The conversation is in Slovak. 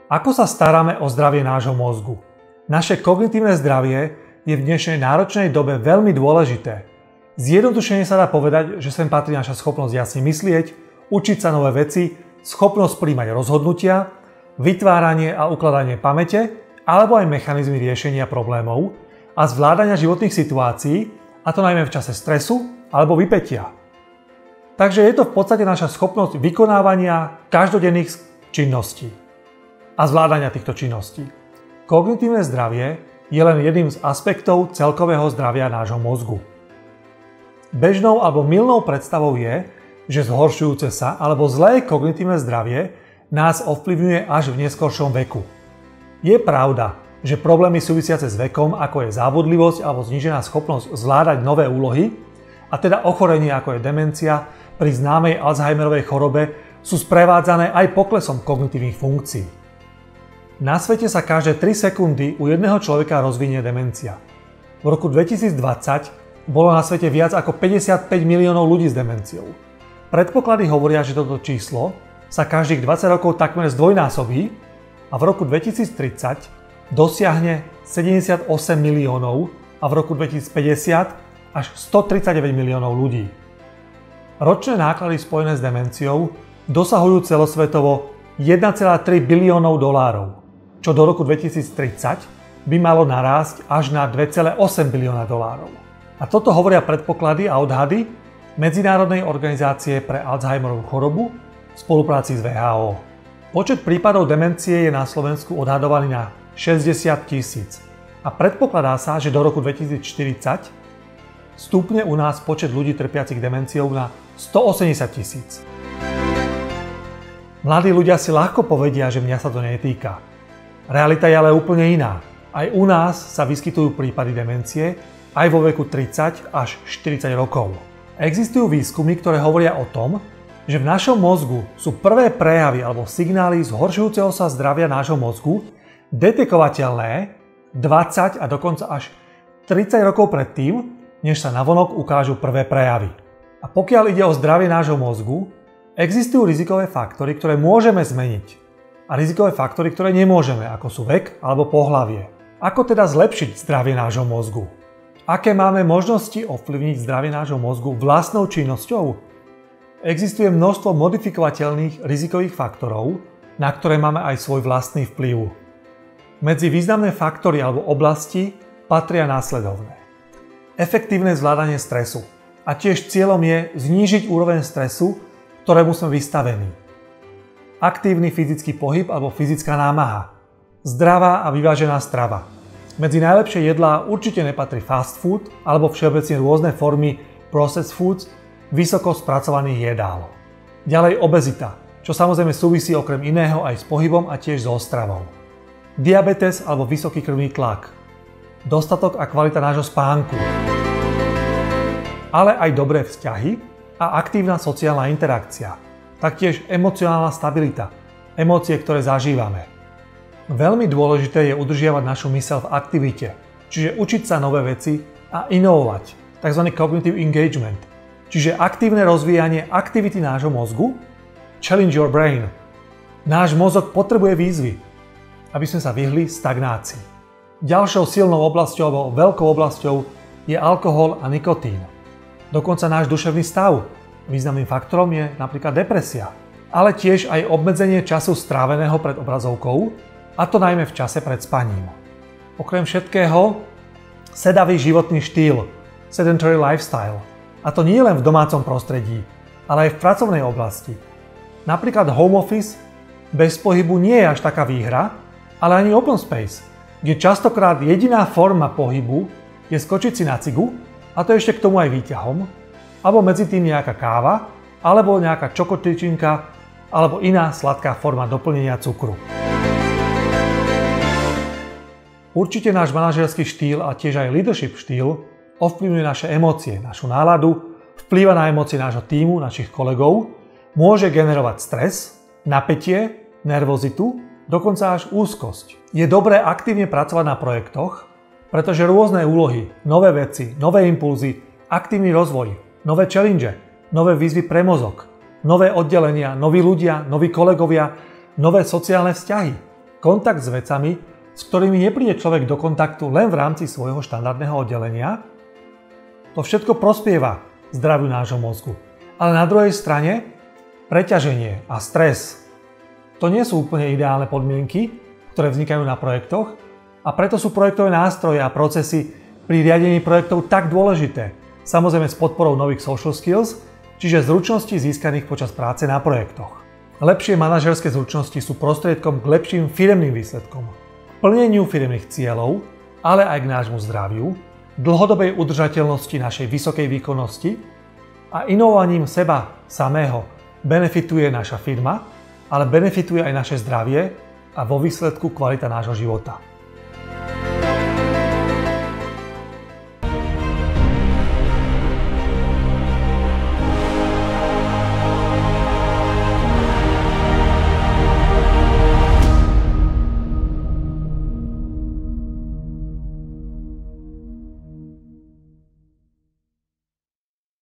Ako sa staráme o zdravie nášho mozgu? Naše kognitívne zdravie je v dnešnej náročnej dobe veľmi dôležité. Zjednodušene sa dá povedať, že sem patrí naša schopnosť jasne myslieť, učiť sa nové veci, schopnosť prijímať rozhodnutia, vytváranie a ukladanie pamäte, alebo aj mechanizmy riešenia problémov a zvládania životných situácií, a to najmä v čase stresu alebo vypätia. Takže je to v podstate naša schopnosť vykonávania každodenných činností a zvládania týchto činností. Kognitívne zdravie je len jedným z aspektov celkového zdravia nášho mozgu. Bežnou alebo mylnou predstavou je, že zhoršujúce sa alebo zlé kognitívne zdravie nás ovplyvňuje až v neskoršom veku. Je pravda, že problémy súvisiace s vekom, ako je závodlivosť alebo znížená schopnosť zvládať nové úlohy, a teda ochorenie ako je demencia pri známej Alzheimerovej chorobe, sú sprevádzané aj poklesom kognitívnych funkcií. Na svete sa každé 3 sekundy u jedného človeka rozvinie demencia. V roku 2020 bolo na svete viac ako 55 miliónov ľudí s demenciou. Predpoklady hovoria, že toto číslo sa každých 20 rokov takmer zdvojnásobí a v roku 2030 dosiahne 78 miliónov a v roku 2050 až 139 miliónov ľudí. Ročné náklady spojené s demenciou dosahujú celosvetovo 1,3 biliónov dolárov, čo do roku 2030 by malo narásť až na 2,8 bilióna dolárov. A toto hovoria predpoklady a odhady Medzinárodnej organizácie pre Alzheimerovú chorobu v spolupráci s WHO. Počet prípadov demencie je na Slovensku odhadovaný na 60 000 a predpokladá sa, že do roku 2040 stúpne u nás počet ľudí trpiacich demenciou na 180 000. Mladí ľudia si ľahko povedia, že mňa sa to netýka. Realita je ale úplne iná. Aj u nás sa vyskytujú prípady demencie aj vo veku 30 až 40 rokov. Existujú výskumy, ktoré hovoria o tom, že v našom mozgu sú prvé prejavy alebo signály zhoršujúceho sa zdravia nášho mozgu detekovateľné 20 a dokonca až 30 rokov predtým, než sa navonok ukážu prvé prejavy. A pokiaľ ide o zdravie nášho mozgu, existujú rizikové faktory, ktoré môžeme zmeniť a rizikové faktory, ktoré nemôžeme, ako sú vek alebo pohlavie. Ako teda zlepšiť zdravie nášho mozgu? Aké máme možnosti ovplyvniť zdravie nášho mozgu vlastnou činnosťou? Existuje množstvo modifikovateľných rizikových faktorov, na ktoré máme aj svoj vlastný vplyv. Medzi významné faktory alebo oblasti patria následovné. Efektívne zvládanie stresu. A tiež cieľom je znížiť úroveň stresu, ktorému sme vystavení. Aktívny fyzický pohyb alebo fyzická námaha. Zdravá a vyvážená strava. Medzi najlepšie jedlá určite nepatrí fast food alebo všeobecne rôzne formy processed foods, vysoko spracovaných jedál. Ďalej obezita, čo samozrejme súvisí okrem iného aj s pohybom a tiež so stravou. Diabetes alebo vysoký krvný tlak. Dostatok a kvalita nášho spánku. Ale aj dobré vzťahy a aktívna sociálna interakcia. Taktiež emocionálna stabilita, emócie, ktoré zažívame. Veľmi dôležité je udržiavať našu myseľ v aktivite, čiže učiť sa nové veci a inovovať, tzv. Cognitive engagement, čiže aktívne rozvíjanie aktivity nášho mozgu, challenge your brain. Náš mozog potrebuje výzvy, aby sme sa vyhli stagnácii. Ďalšou silnou oblasťou alebo veľkou oblasťou je alkohol a nikotín. Dokonca náš duševný stav. Významným faktorom je napríklad depresia, ale tiež aj obmedzenie času stráveného pred obrazovkou, a to najmä v čase pred spaním. Okrem všetkého, sedavý životný štýl, sedentary lifestyle, a to nie len v domácom prostredí, ale aj v pracovnej oblasti. Napríklad home office bez pohybu nie je až taká výhra, ale ani open space, kde častokrát jediná forma pohybu je skočiť si na cigu, a to ešte k tomu aj výťahom, alebo medzi tým nejaká káva, alebo nejaká čokotyčinka, alebo iná sladká forma doplnenia cukru. Určite náš manažerský štýl a tiež aj leadership štýl ovplyvňuje naše emócie, našu náladu, vplýva na emócie nášho tímu, našich kolegov, môže generovať stres, napätie, nervozitu, dokonca až úzkosť. Je dobré aktívne pracovať na projektoch, pretože rôzne úlohy, nové veci, nové impulzy, aktívny rozvoj, nové challenge, nové výzvy pre mozog, nové oddelenia, noví ľudia, noví kolegovia, nové sociálne vzťahy. kontakt s vecami, s ktorými nepríde človek do kontaktu len v rámci svojho štandardného oddelenia. To všetko prospieva zdraviu nášho mozgu. Ale na druhej strane preťaženie a stres. To nie sú úplne ideálne podmienky, ktoré vznikajú na projektoch a preto sú projektové nástroje a procesy pri riadení projektov tak dôležité. Samozrejme s podporou nových social skills, čiže zručností získaných počas práce na projektoch. Lepšie manažerské zručnosti sú prostriedkom k lepším firemným výsledkom, plneniu firemných cieľov, ale aj k nášmu zdraviu, dlhodobej udržateľnosti našej vysokej výkonnosti a inovovaním seba samého benefituje naša firma, ale benefituje aj naše zdravie a vo výsledku kvalita nášho života.